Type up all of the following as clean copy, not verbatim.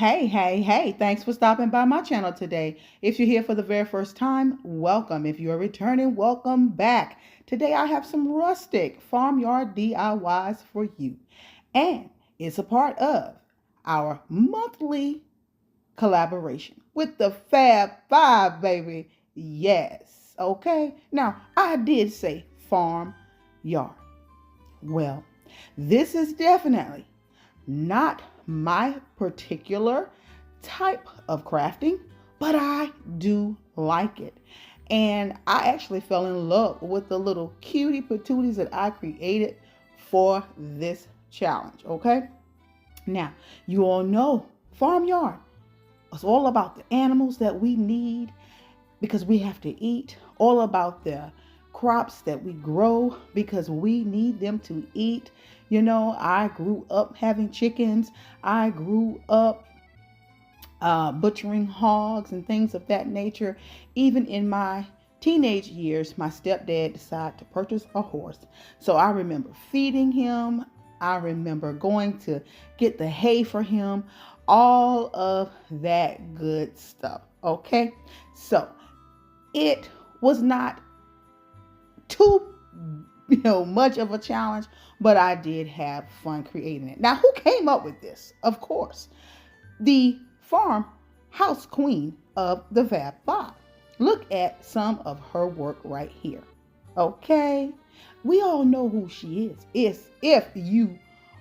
Hey, thanks for stopping by my channel today. If you're here for the very first time, welcome. If you're returning, welcome back. Today I have some rustic farmyard DIYs for you. And it's a part of our monthly collaboration with the Fab Five, baby. Yes, okay. Now, I did say farmyard. Well, this is definitely not my particular type of crafting, but I do like it. And I actually fell in love with the little cutie patooties that I created for this challenge. Okay. Now, you all know Farmyard is all about the animals that we need because we have to eat, all about the crops that we grow because we need them to eat. You know, I grew up having chickens. I grew up butchering hogs and things of that nature. Even in my teenage years, my stepdad decided to purchase a horse. So I remember feeding him. I remember going to get the hay for him, all of that good stuff. Okay. So it was not too much of a challenge, but I did have fun creating it. Now, who came up with this? Of course, the farm house queen of the Fab Five. Look at some of her work right here. Okay, we all know who she is. It's if you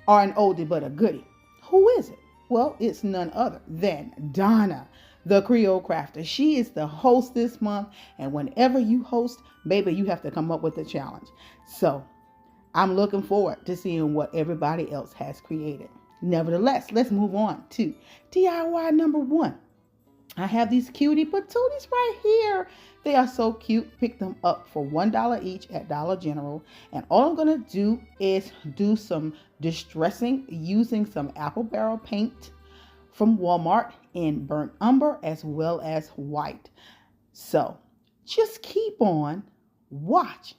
are an oldie but a goodie. Who is it? Well, it's none other than Donna, the Creole Crafter. She is the host this month, and whenever you host, baby, you have to come up with a challenge. So I'm looking forward to seeing what everybody else has created. Nevertheless, let's move on to DIY number one. I have these cutie patooties right here. They are so cute. Pick them up for $1 each at Dollar General. And all I'm going to do is do some distressing using some apple barrel paint from Walmart in burnt umber as well as white. So just keep on watching.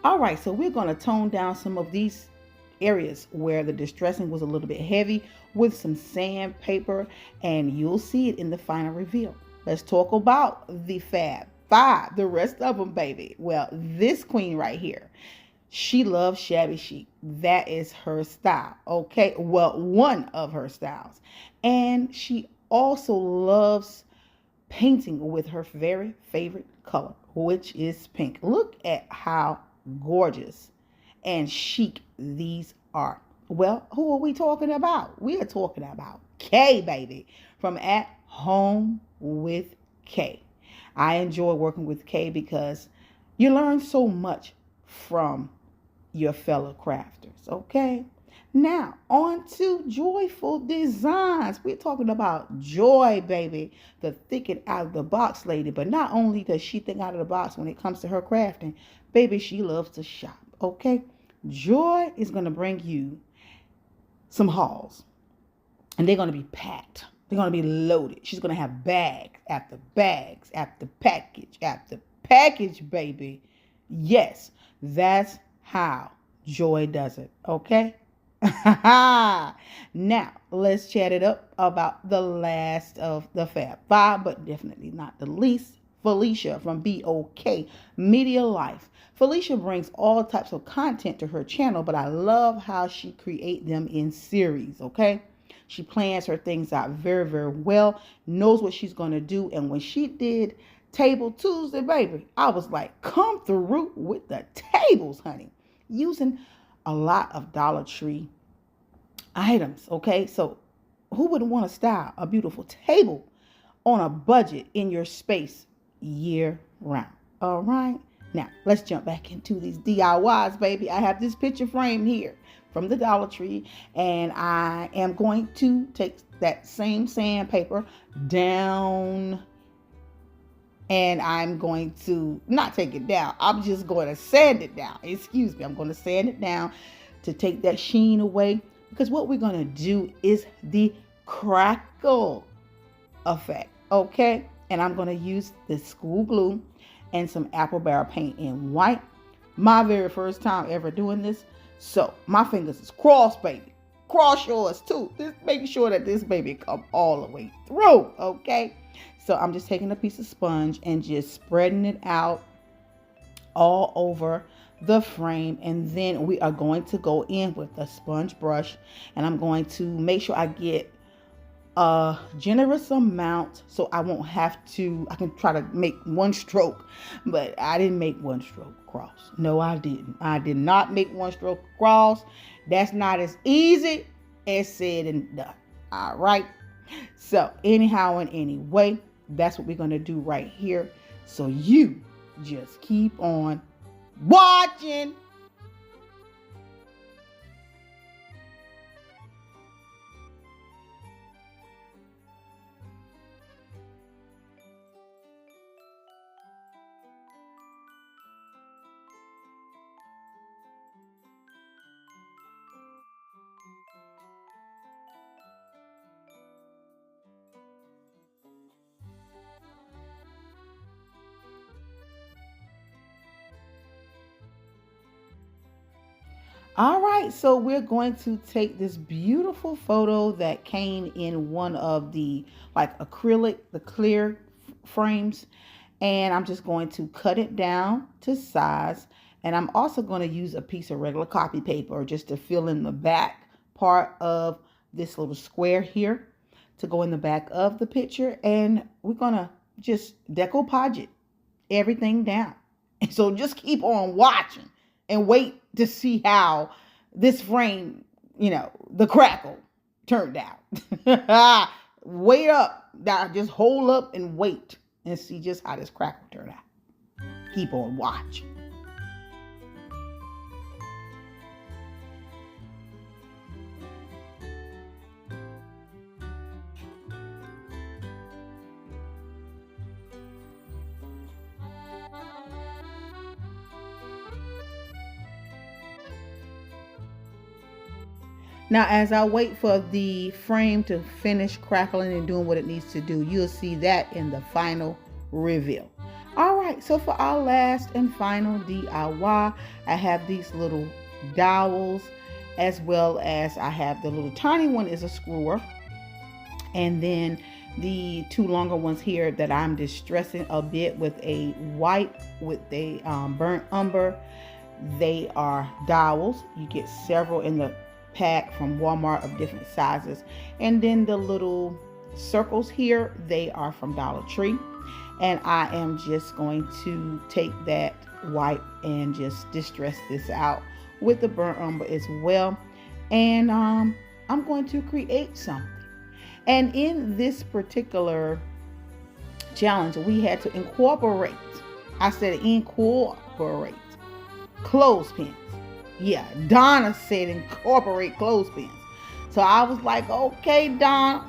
All right, so we're going to tone down some of these areas where the distressing was a little bit heavy with some sandpaper, and you'll see it in the final reveal. Let's talk about the Fab Five, the rest of them, baby. Well, this queen right here, she loves shabby chic. That is her style, okay? Well, one of her styles. And she also loves painting with her very favorite color, which is pink. Look at how gorgeous and chic these are. Well, who are we talking about? We are talking about Kay, baby, from At Home with Kay. I enjoy working with Kay because you learn so much from your fellow crafters, okay? Now, on to joyful designs. We're talking about joy, baby. The thinking out of the box lady. But not only does she think out of the box when it comes to her crafting, baby, she loves to shop, okay? Joy is going to bring you some hauls, and they're going to be packed. They're going to be loaded. She's going to have bags after package after package, baby. Yes, that's how Joy does it, okay? Now, let's chat it up about the last of the Fab Five, but definitely not the least, Felicia from BOK Media Life. Felicia brings all types of content to her channel, but I love how she creates them in series, okay? She plans her things out very, very well, knows what she's going to do, and when she did Table Tuesday, baby, I was like, come through with the tables, honey, using a lot of Dollar Tree items, okay? So who wouldn't want to style a beautiful table on a budget in your space year round? All right. Now, let's jump back into these DIYs, baby. I have this picture frame here from the Dollar Tree, and I am going to take that same sandpaper down, and I'm going to not take it down. I'm just going to sand it down. Excuse me. I'm going to sand it down to take that sheen away, because what we're going to do is the crackle effect, okay? And I'm going to use this school glue and some apple barrel paint in white. My very first time ever doing this. So my fingers is crossed, baby. Cross yours too. Just making sure that this baby come all the way through, okay? So I'm just taking a piece of sponge and just spreading it out all over the frame, and then we are going to go in with the sponge brush, and I'm going to make sure I get a generous amount so I won't have to, I can try to make one stroke, but I didn't make one stroke across. No, I didn't. I did not make one stroke across. That's not as easy as said and done. All right. So anyhow and anyway, that's what we're going to do right here. So you just keep on watching. All right, so we're going to take this beautiful photo that came in one of the like acrylic, the clear frames, and I'm just going to cut it down to size. And I'm also going to use a piece of regular copy paper just to fill in the back part of this little square here to go in the back of the picture. And we're going to just decoupage it, everything down. And so just keep on watching and wait to see how this frame, the crackle turned out. Wait up. Now just hold up and wait and see just how this crackle turned out. Keep on watching. Now, as I wait for the frame to finish crackling and doing what it needs to do, you'll see that in the final reveal. All right, so for our last and final DIY, I have these little dowels, as well as I have the little tiny one is a screwer. And then the two longer ones here that I'm distressing a bit with a white with a burnt umber. They are dowels. You get several in the pack from Walmart of different sizes. And then the little circles here, they are from Dollar Tree. And I am just going to take that white and just distress this out with the burnt umber as well. And I'm going to create something. And in this particular challenge, we had to incorporate, I said incorporate, clothespins. Yeah, Donna said incorporate clothespins. So I was like, okay, Donna.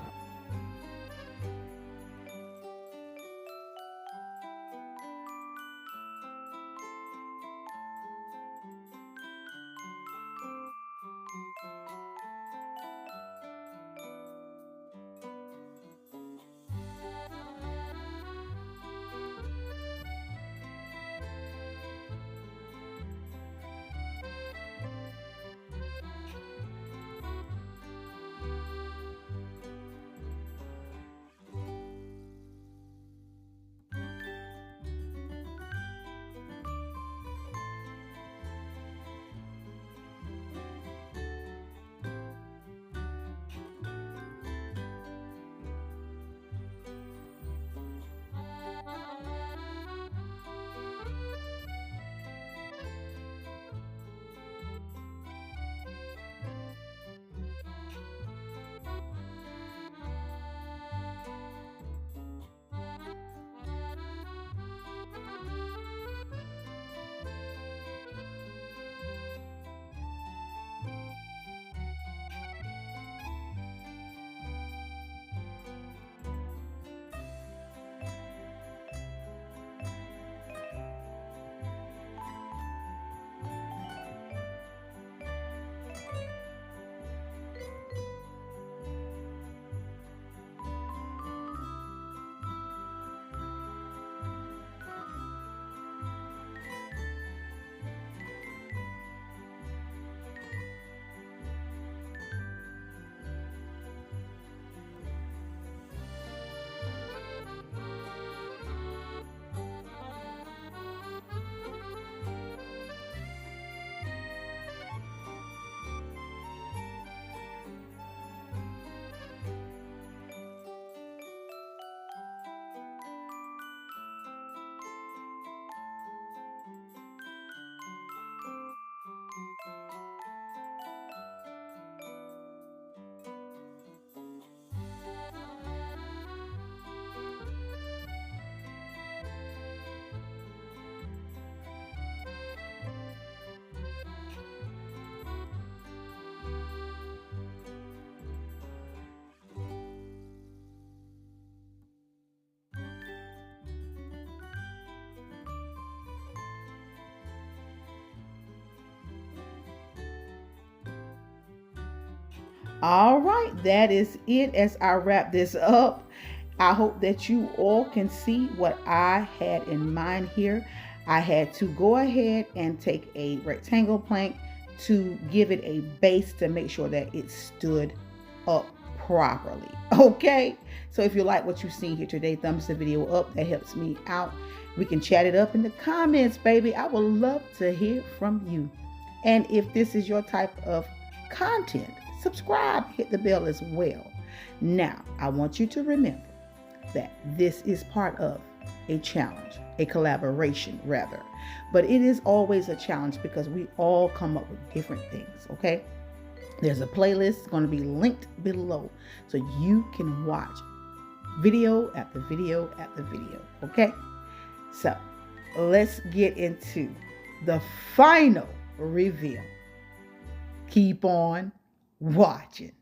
All right, that is it as I wrap this up. I hope that you all can see what I had in mind here. I had to go ahead and take a rectangle plank to give it a base to make sure that it stood up properly. Okay, so if you like what you've seen here today, thumbs the video up. That helps me out. We can chat it up in the comments, baby. I would love to hear from you. And if this is your type of content, subscribe, hit the bell as well. Now, I want you to remember that this is part of a challenge, a collaboration rather. But it is always a challenge because we all come up with different things, okay? There's a playlist going to be linked below so you can watch video after video after video, okay? So let's get into the final reveal. Keep on watching.